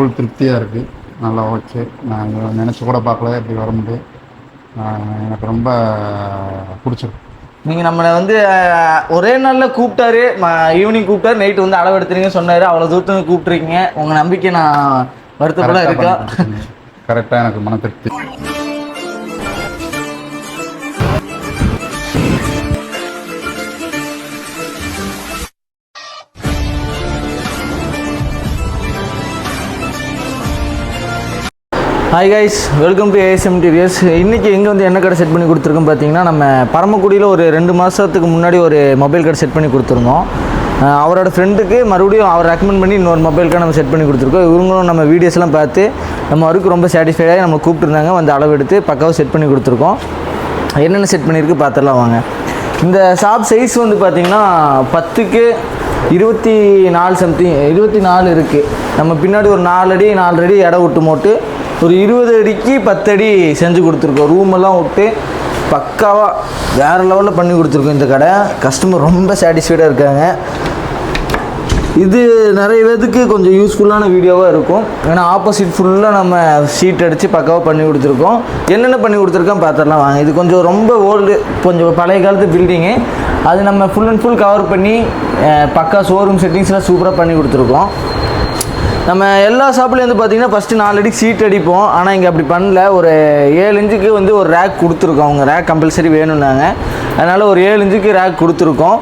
Full திருப்தியாக இருக்குது. நல்லா ஓகே. நான் நினச்சி கூட பார்க்கல இப்படி வர முடியும். எனக்கு ரொம்ப பிடிச்சிருக்கு. நீங்கள் நம்மளை வந்து ஒரே நாளில் கூப்பிட்டாரு, ஈவினிங் கூப்பிட்டாரு, நைட்டு வந்து அளவு எடுத்துறீங்க சொன்னார். அவ்வளோ தூரத்துக்கு கூப்பிட்ருக்கீங்க. உங்கள் நம்பிக்கை நான் வருத்தப்பட இருக்கா? கரெக்டாக எனக்கு மன திருப்தி. Hi guys, welcome to ASM interiors. இன்றைக்கி எங்கே வந்து என்ன கடை செட் பண்ணி கொடுத்துருக்கோம் பார்த்தீங்கன்னா, நம்ம பரமக்குடியில் ஒரு 2 மாதத்துக்கு முன்னாடி ஒரு மொபைல் கடை செட் பண்ணி கொடுத்துருந்தோம். அவரோட ஃப்ரெண்டுக்கு மறுபடியும் அவர் ரெக்கமெண்ட் பண்ணி இன்னொரு மொபைல் கடை நம்ம செட் பண்ணி கொடுத்துருக்கோம். இவங்களும் நம்ம வீடியோஸ்லாம் பார்த்து நம்ம வரைக்கும் ரொம்ப சாட்டிஸ்ஃபைடாக நம்ம கூப்பிட்டுருந்தாங்க. வந்து அளவு எடுத்து பக்காவாக செட் பண்ணி கொடுத்துருக்கோம். என்னென்ன செட் பண்ணியிருக்கு பார்த்துடலாம் வாங்க. இந்த ஷாப் சைஸ் வந்து பார்த்திங்கன்னா 10க்கு 24 சம்திங் 24 இருக்குது. நம்ம பின்னாடி ஒரு 4 அடி 4 அடி இடம் விட்டு போட்டு ஒரு 20 அடிக்கு 10 அடி செஞ்சு கொடுத்துருக்கோம். ரூமெல்லாம் விட்டு பக்காவாக வேறு லெவலில் பண்ணி கொடுத்துருக்கோம். இந்த கடை கஸ்டமர் ரொம்ப சாட்டிஸ்ஃபைடாக இருக்காங்க. இது நிறைய பேருக்கு கொஞ்சம் யூஸ்ஃபுல்லான வீடியோவாக இருக்கும். ஏன்னா ஆப்போசிட் ஃபுல்லாக நம்ம ஷீட் அடித்து பக்காவாக பண்ணி கொடுத்துருக்கோம். என்னென்ன பண்ணி கொடுத்துருக்கோம் பார்த்துடலாம் வாங்க. இது கொஞ்சம் ரொம்ப ஓல்டு, கொஞ்சம் பழைய காலத்து பில்டிங்கு. அது நம்ம ஃபுல் அண்ட் ஃபுல் கவர் பண்ணி பக்கா ஷோரூம் செட்டிங்ஸ்லாம் சூப்பராக பண்ணி கொடுத்துருக்கோம். நம்ம எல்லா ஷாப்லேயும் வந்து பார்த்திங்கன்னா ஃபஸ்ட்டு 4 அடிக்கு சீட் அடிப்போம். ஆனால் இங்கே அப்படி பண்ணல. ஒரு 7 இன்ச்சுக்கு வந்து ஒரு ரேக் கொடுத்துருக்கோம். அவங்க ரேக் கம்பல்சரி வேணும்னாங்க. அதனால் ஒரு 7 இன்ச்சுக்கு ரேக் கொடுத்துருக்கோம்.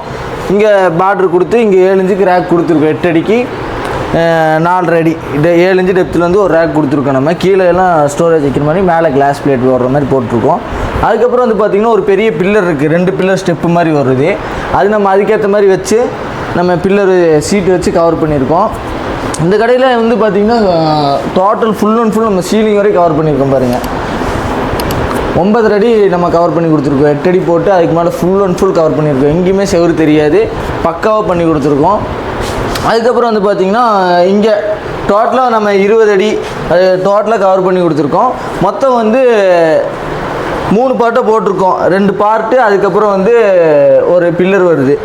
இங்கே பார்டர் கொடுத்து இங்கே 7 இன்ச்சுக்கு ரேக் கொடுத்துருக்கோம். 8 அடிக்கு 4 அடி 7 இன்ச்சு டெப்த்தில் வந்து ஒரு ரேக் கொடுத்துருக்கோம். நம்ம கீழே எல்லாம் ஸ்டோரேஜ் வைக்கிற மாதிரி, மேலே கிளாஸ் பிளேட் வர்ற மாதிரி போட்டிருக்கோம். அதுக்கப்புறம் வந்து பார்த்திங்கன்னா ஒரு பெரிய பில்லர் இருக்குது. 2 பில்லர் ஸ்டெப்பு மாதிரி வருது. அது நம்ம அதுக்கேற்ற மாதிரி வச்சு நம்ம பில்லர் சீட்டு வச்சு கவர் பண்ணியிருக்கோம். இந்த கடையில் வந்து பார்த்திங்கன்னா டோட்டல் ஃபுல் அண்ட் ஃபுல் நம்ம சீலிங் வரைக்கும் கவர் பண்ணியிருக்கோம். பாருங்கள், 9 அடி நம்ம கவர் பண்ணி கொடுத்துருக்கோம். 8 அடி போட்டு அதுக்கு மேலே ஃபுல் அண்ட் ஃபுல் கவர் பண்ணியிருக்கோம். எங்கேயுமே செவரு தெரியாது, பக்காவாக பண்ணி கொடுத்துருக்கோம். அதுக்கப்புறம் வந்து பார்த்திங்கன்னா இங்கே டோட்டலாக நம்ம 20 அடி அது டோட்டலாக கவர் பண்ணி கொடுத்துருக்கோம். மொத்தம் வந்து 3 பார்ட்டாக போட்டிருக்கோம். 2 பார்ட்டு, அதுக்கப்புறம் வந்து ஒரு பில்லர் வருது.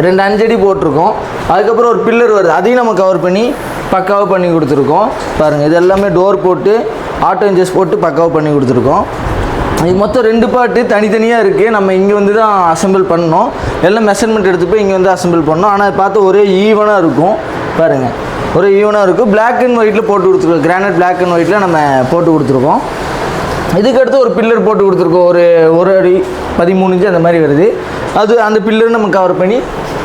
2 5 அடி போட்டிருக்கோம். அதுக்கப்புறம் ஒரு பில்லர் வருது, அதையும் நம்ம கவர் பண்ணி பக்காவாக பண்ணி கொடுத்துருக்கோம். பாருங்கள், இது எல்லாமே டோர் போட்டு ஆட்டோ இன்ஜஸ் போட்டு பக்காவாக பண்ணி கொடுத்துருக்கோம். இது மொத்தம் 2 பார்ட்டு தனித்தனியாக இருக்குது. நம்ம இங்கே வந்து தான் அசம்பிள் பண்ணோம். எல்லாம் மெஷர்மெண்ட் எடுத்து போய் இங்கே வந்து அசம்பிள் பண்ணோம். ஆனால் பார்த்து ஒரே ஈவனாக இருக்கும். பாருங்கள், ஒரே ஈவனாக இருக்கும். பிளாக் அண்ட் ஒயிட்டில் போட்டு கொடுத்துருக்கோம். கிரானைட் பிளாக் அண்ட் ஒயிட்டில் நம்ம போட்டு கொடுத்துருக்கோம். இதுக்கடுத்து ஒரு பில்லர் போட்டு கொடுத்துருக்கோம். ஒரு அடி 13 இன்ச்சு அந்த மாதிரி வருது. அது அந்த பில்லர் நம்ம கவர் பண்ணி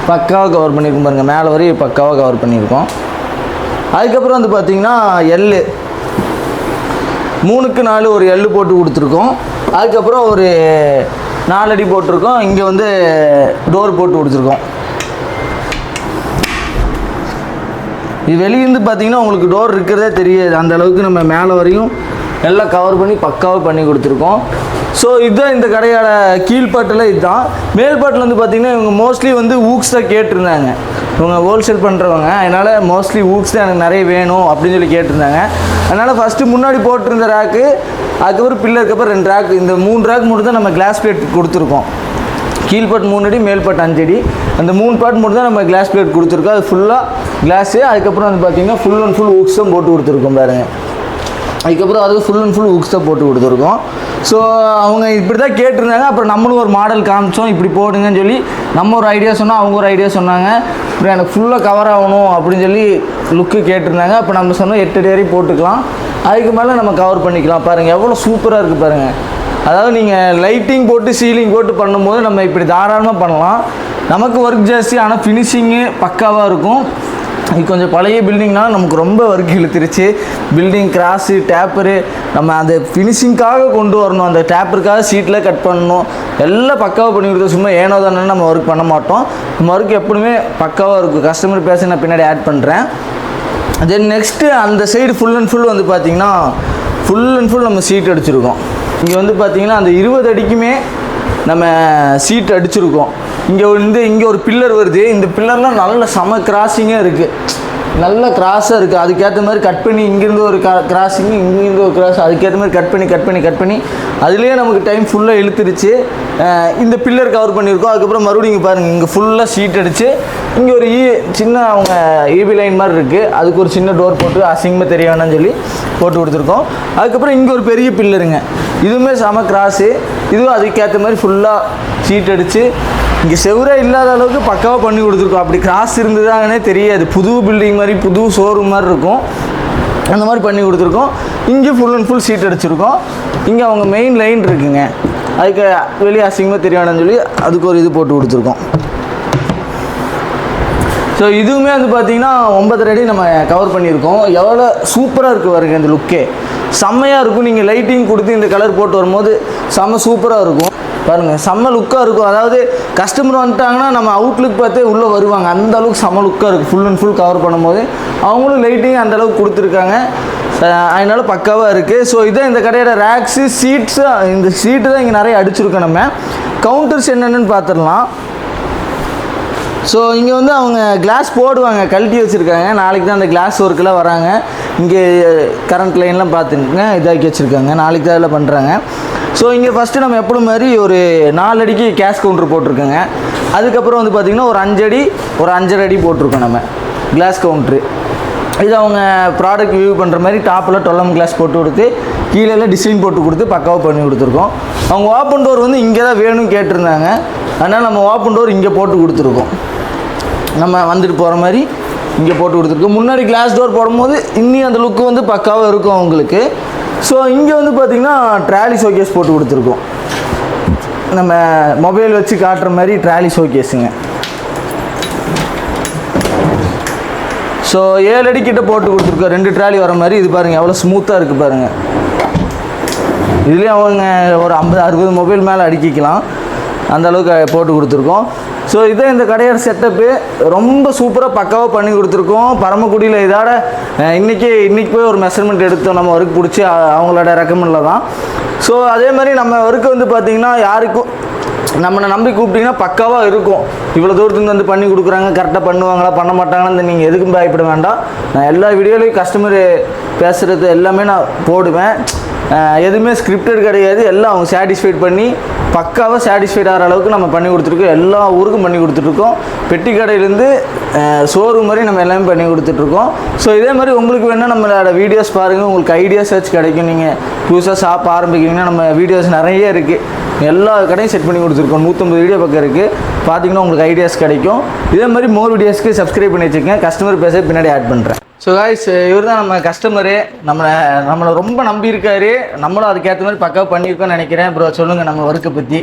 பக்காவாக கவர் பண்ணியிருக்கோம். பாருங்கள், மேலே வரையும் பக்காவாக கவர் பண்ணியிருக்கோம். அதுக்கப்புறம் வந்து பார்த்திங்கன்னா எள்ளு 3க்கு 4 ஒரு எள்ளு போட்டு கொடுத்துருக்கோம். அதுக்கப்புறம் ஒரு 4 அடி போட்டிருக்கோம். இங்கே வந்து டோர் போட்டு கொடுத்துருக்கோம். இது வெளியிருந்து பார்த்திங்கன்னா உங்களுக்கு டோர் இருக்கிறதே தெரியாது. அந்த அளவுக்கு நம்ம மேலே வரையும் எல்லாம் கவர் பண்ணி பக்காவாக பண்ணி கொடுத்துருக்கோம். ஸோ இதுதான் இந்த கடையோட கீழ்பாட்டில். இதுதான் மேல்பாட்டில் வந்து பார்த்திங்கன்னா இவங்க மோஸ்ட்லி வந்து ஊக்ஸ் தான் கேட்டிருந்தாங்க. இவங்க ஹோல்சேல் பண்ணுறவங்க. அதனால் மோஸ்ட்லி ஊக்ஸ் தான் எனக்கு நிறைய வேணும் அப்படின்னு சொல்லி கேட்டிருந்தாங்க. அதனால் ஃபஸ்ட்டு முன்னாடி போட்டிருந்த ரேக்கு, அதுக்கப்புறம் பில்லருக்கு அப்புறம் 2 ரேக், இந்த 3 ரேக் மட்டும் தான் நம்ம கிளாஸ் பிளேட் கொடுத்துருக்கோம். கீழ்பாட் 3 அடி, மேல்பாட் 5 அடி. அந்த 3 பார்ட் மட்டும் தான் நம்ம கிளாஸ் பிளேட் கொடுத்துருக்கோம். அது ஃபுல்லாக கிளாஸு. அதுக்கப்புறம் வந்து பார்த்திங்கன்னா ஃபுல் அண்ட் ஃபுல் ஊக்ஸ் தான் போட்டு கொடுத்துருக்கோம். பாருங்கள், அதுக்கப்புறம் அது ஃபுல் அண்ட் ஃபுல் ஊக்ஸ் தான் போட்டு கொடுத்துருக்கோம். ஸோ அவங்க இப்படி தான் கேட்டிருந்தாங்க. அப்புறம் நம்மளும் ஒரு மாடல் காமிச்சோம், இப்படி போடுங்கன்னு சொல்லி. நம்ம ஒரு ஐடியா சொன்னால் அவங்க ஒரு ஐடியா சொன்னாங்க. அப்புறம் எனக்கு ஃபுல்லாக கவர் ஆகணும் அப்படின்னு சொல்லி லுக்கு கேட்டிருந்தாங்க. அப்போ நம்ம சொன்னோம் 8 அடி வரையும் போட்டுக்கலாம், அதுக்கு மேலே நம்ம கவர் பண்ணிக்கலாம். பாருங்கள், எவ்வளோ சூப்பராக இருக்குது பாருங்கள். அதாவது நீங்கள் லைட்டிங் போட்டு சீலிங் போட்டு பண்ணும்போது நம்ம இப்படி தாராளமாக பண்ணலாம். நமக்கு ஒர்க் ஜாஸ்தி, ஆனால் ஃபினிஷிங்கு பக்காவாக இருக்கும். இது கொஞ்சம் பழைய பில்டிங்னால் நமக்கு ரொம்ப ஒர்க் இழுத்துருச்சு. பில்டிங் கிராஸு, டேப்பரு, நம்ம அந்த ஃபினிஷிங்காக கொண்டு வரணும். அந்த டேப்பருக்காக சீட்டில் கட் பண்ணணும். எல்லாம் பக்காவாக பண்ணி கொடுத்தோம். சும்மா ஏனோ தானே நம்ம ஒர்க் பண்ண மாட்டோம். நம்ம ஒர்க் எப்பவுமே பக்காவாக இருக்கும். கஸ்டமர் பேச நான் பின்னாடி ஆட் பண்ணுறேன். தென் நெக்ஸ்ட்டு அந்த சைடு ஃபுல் அண்ட் ஃபுல் வந்து பார்த்திங்கன்னா ஃபுல் அண்ட் ஃபுல் நம்ம சீட் அடிச்சிருக்கோம். இங்கே வந்து பார்த்திங்கன்னா அந்த 20 அடிக்குமே நம்ம சீட் அடிச்சிருக்கோம். இங்கே ஒரு பில்லர் வருது. இந்த பில்லர்லாம் நல்ல செம கிராஸிங்காக இருக்குது. நல்ல கிராஸாக இருக்குது. அதுக்கேற்ற மாதிரி கட் பண்ணி இங்கேருந்து ஒரு கிராஸிங்கு, இங்கேருந்து ஒரு கிராஸ், அதுக்கேற்ற மாதிரி கட் பண்ணி அதுலேயே நமக்கு டைம் ஃபுல்லாக இழுத்துருச்சு. இந்த பில்லர் கவர் பண்ணியிருக்கோம். அதுக்கப்புறம் மறுபடியும் இங்கே பாருங்கள், இங்கே ஃபுல்லாக ஷீட் அடித்து இங்கே ஒரு சின்ன அவங்க ஈபி லைன் மாதிரி இருக்குது, அதுக்கு ஒரு சின்ன டோர் போட்டு அசிங்கமாக தெரிய வேணாம்னு சொல்லி போட்டு கொடுத்துருக்கோம். அதுக்கப்புறம் இங்கே ஒரு பெரிய பில்லருங்க, இதுவுமே செம கிராஸு, இதுவும் அதுக்கேற்ற மாதிரி ஃபுல்லாக ஷீட் அடித்து இங்கே செவரே இல்லாத அளவுக்கு பக்காவாக பண்ணி கொடுத்துருக்கோம். அப்படி கிராஸ் இருந்ததாங்கன்னே தெரியாது, புது பில்டிங் மாதிரி புது ஷோரூம் மாதிரி இருக்கும், அந்த மாதிரி பண்ணி கொடுத்துருக்கோம். இங்கே ஃபுல் அண்ட் ஃபுல் ஷீட் அடிச்சிருக்கோம். இங்கே அவங்க மெயின் லைன் இருக்குங்க, அதுக்கு வெளியே அசிங்கமாக தெரியணும்னு சொல்லி அதுக்கு ஒரு இது போட்டு கொடுத்துருக்கோம். ஸோ இதுவுமே வந்து பார்த்திங்கன்னா 9.5 அடி நம்ம கவர் பண்ணியிருக்கோம். எவ்வளோ சூப்பராக இருக்குது பாருங்க, இந்த லுக்கே செம்மையாக இருக்கும். நீங்கள் லைட்டிங் கொடுத்து இந்த கலர் போட்டு வரும்போது செம்ம சூப்பராக இருக்கும் பாருங்கள், செம்ம லுக்காக இருக்கும். அதாவது கஸ்டமர் வந்துட்டாங்கன்னா நம்ம அவுட்லுக் பார்த்தே உள்ளே வருவாங்க, அந்த அளவுக்கு செம்ம லுக்காக இருக்குது. ஃபுல் அண்ட் ஃபுல் கவர் பண்ணும்போது அவங்களும் லைட்டிங் அந்த அளவுக்கு கொடுத்துருக்காங்க, அதனால பக்காவாக இருக்குது. ஸோ இதான் இந்த கடையோட ரேக்ஸு, சீட்ஸு. இந்த சீட்டு தான் இங்கே நிறைய அடிச்சிருக்கோம். நம்ம கவுண்டர்ஸ் என்னென்னு பார்த்துடலாம். ஸோ இங்கே வந்து அவங்க கிளாஸ் போடுவாங்க, கழட்டி வச்சுருக்காங்க. நாளைக்கு தான் அந்த கிளாஸ் ஒர்க்கெலாம் வராங்க. இங்கே கரண்ட் லைன்லாம் பார்த்துங்க இதாக்கி வச்சுருக்காங்க, நாளைக்கு தான் இதில் பண்ணுறாங்க. ஸோ இங்கே ஃபஸ்ட்டு நம்ம எப்படி மாதிரி ஒரு 4 அடிக்கு கேஷ் கவுண்டர் போட்டிருக்கோங்க. அதுக்கப்புறம் வந்து பார்த்திங்கன்னா ஒரு 5 அடி ஒரு 5.5 அடி போட்டிருக்கோம் நம்ம கிளாஸ் கவுண்ட்ரு. இது அவங்க ப்ராடக்ட் வியூ பண்ணுற மாதிரி டாப்பில் 12 கிளாஸ் போட்டு கொடுத்து கீழே டிசைன் போட்டு கொடுத்து பக்காவாக பண்ணி கொடுத்துருக்கோம். அவங்க ஓப்பன் டோர் வந்து இங்கே தான் வேணும்னு கேட்டிருந்தாங்க, அதனால் நம்ம ஓப்பன் டோர் இங்கே போட்டு கொடுத்துருக்கோம். நம்ம வந்துட்டு போகிற மாதிரி இங்கே போட்டு கொடுத்துருக்கோம். முன்னாடி கிளாஸ் டோர் போடும்போது இன்னும் அந்த லுக்கு வந்து பக்காவாக இருக்கும் அவங்களுக்கு. ஸோ இங்கே வந்து பார்த்திங்கன்னா ட்ராலி ஷோகேஸ் போட்டு கொடுத்துருக்கோம். நம்ம மொபைல் வச்சு காட்டுற மாதிரி ட்ராலி ஷோகேஸுங்க. ஸோ 7 அடி கிட்ட போட்டு கொடுத்துருக்கோம், 2 ட்ராலி வர மாதிரி. இது பாருங்கள் எவ்வளோ ஸ்மூத்தாக இருக்குது பாருங்கள். இதுலேயும் அவங்க ஒரு 50-60 மொபைல் மேலே அடிக்கலாம், அந்த அளவுக்கு போட்டு கொடுத்துருக்கோம். ஸோ இதே இந்த கடையோட செட்டப்பு ரொம்ப சூப்பராக பக்காவாக பண்ணி கொடுத்துருக்கோம். பரமக்குடியில் இதோட இன்றைக்கி போய் ஒரு மெஷர்மெண்ட் எடுத்தோம், நம்ம ஒர்க் பிடிச்சி அவங்களோட ரெக்கமெண்டில் தான். ஸோ அதே மாதிரி நம்ம ஒர்க்கு வந்து பார்த்திங்கன்னா யாருக்கும் நம்மளை நம்பி கூப்பிட்டிங்கன்னா பக்காவாக இருக்கும். இவ்வளோ தூரத்துலேருந்து வந்து பண்ணி கொடுக்குறாங்க, கரெக்டாக பண்ணுவாங்களா பண்ண மாட்டாங்களான்னு நீங்கள் எதுக்கும் பயப்பட வேண்டாம். நான் எல்லா வீடியோலையும் கஸ்டமர் பேசுகிறது எல்லாமே நான் போடுவேன், எதுவுமே ஸ்கிரிப்டட் கிடையாது. எல்லாம் அவங்க சாட்டிஸ்ஃபைட் பண்ணி பக்காவாக சாட்டிஸ்ஃபைட் ஆகிற அளவுக்கு நம்ம பண்ணி கொடுத்துருக்கோம். எல்லா ஊருக்கும் பண்ணி கொடுத்துட்ருக்கோம். பெட்டி கடையிலேருந்து ஷோரூம் மாதிரி நம்ம எல்லாமே பண்ணி கொடுத்துட்ருக்கோம். ஸோ இதே மாதிரி உங்களுக்கு வேணால் நம்மளோட வீடியோஸ் பாருங்கள், உங்களுக்கு ஐடியா சர்ச் கிடைக்கும். நீங்கள் புதுசாக ஷாப் ஆரம்பிக்கிறீங்கன்னா நம்ம வீடியோஸ் நிறைய இருக்குது, எல்லா கடையும் செட் பண்ணி கொடுத்துருக்கோம். 150 வீடியோ பக்கம் இருக்குது, பார்த்தீங்கன்னா உங்களுக்கு ஐடியாஸ் கிடைக்கும். இதே மாதிரி மோர் வீடியோஸ்க்கு சப்ஸ்கிரைப் பண்ணி வச்சுக்கோங்க. கஸ்டமர் பேச பின்னாடி ஆட் பண்ணுறேன். ஸோ காய்ஸ், இவர் தான் நம்ம கஸ்டமரு, நம்மளை ரொம்ப நம்பியிருக்காரு, நம்மளும் அதுக்கேற்ற மாதிரி பக்காவாக பண்ணியிருக்கோம்னு நினைக்கிறேன். ப்ரோ சொல்லுங்கள் நம்ம ஒர்க்கை பற்றி.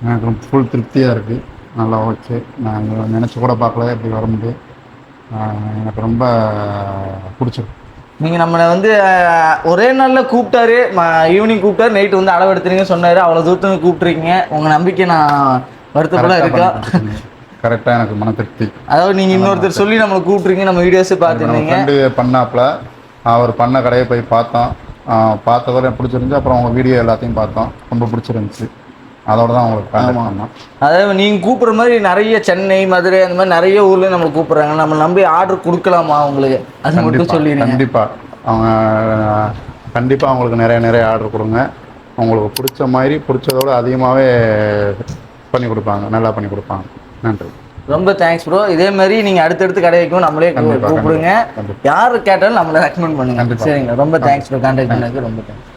எனக்கு ஃபுல் திருப்தியாக இருக்குது, நல்லா ஓகே. நாங்கள் நினச்சி கூட பார்க்கல இப்படி வரும்போது, எனக்கு ரொம்ப பிடிச்சிருக்கு. நீங்கள் நம்மளை வந்து ஒரே நாளில் கூப்பிட்டாரு, ஈவினிங் கூப்பிட்டாரு, நைட்டு வந்து அளவு எடுத்துருங்க சொன்னார். அவ்வளோ தூரத்துக்கு கூப்பிட்ருக்கீங்க, உங்கள் நம்பிக்கை நான் வருத்தப்பட இருக்கேன். கரெக்டாக எனக்கு மன திருப்தி. அதாவது நீங்கள் இன்னொருத்தர் சொல்லி நம்மளை கூப்பிட்ருக்கீங்க, நம்ம வீடியோஸை பார்த்துருந்தீங்க. பண்ணாப்புல அவர் பண்ண கடையை போய் பார்த்தோம், பார்த்ததோட பிடிச்சிருந்துச்சு. அப்புறம் அவங்க வீடியோ எல்லாத்தையும் பார்த்தோம், ரொம்ப பிடிச்சிருந்துச்சு. அதோட தான் உங்களுக்கு பண்ணோம். அதாவது நீங்கள் கூப்பிட்ற மாதிரி நிறைய சென்னை, மதுரை அந்த மாதிரி நிறைய ஊர்லேயும் நம்மளை கூப்பிட்றாங்க. நம்ம நம்பி ஆர்டர் கொடுக்கலாமா அவங்களுக்கு? அது மட்டும் சொல்லிடுங்க. கண்டிப்பாக அவங்களுக்கு நிறைய ஆர்டர் கொடுங்க. அவங்களுக்கு பிடிச்ச மாதிரி பிடிச்சதோட அதிகமாகவே பண்ணி கொடுப்பாங்க, நல்லா பண்ணி கொடுப்பாங்க. நன்றி, ரொம்ப தேங்க்ஸ் ப்ரோ. இதே மாதிரி நீங்கள் அடுத்தடுத்து கடை வைக்கும் நம்மளே கூப்பிடுங்க, யார் கேட்டாலும் நம்மளை ரெக்கமெண்ட் பண்ணுங்க. சரிங்களா, ரொம்ப தேங்க்ஸ் ப்ரோ, கான்டாக்ட் பண்ணதுக்கு ரொம்ப தேங்க்ஸ்.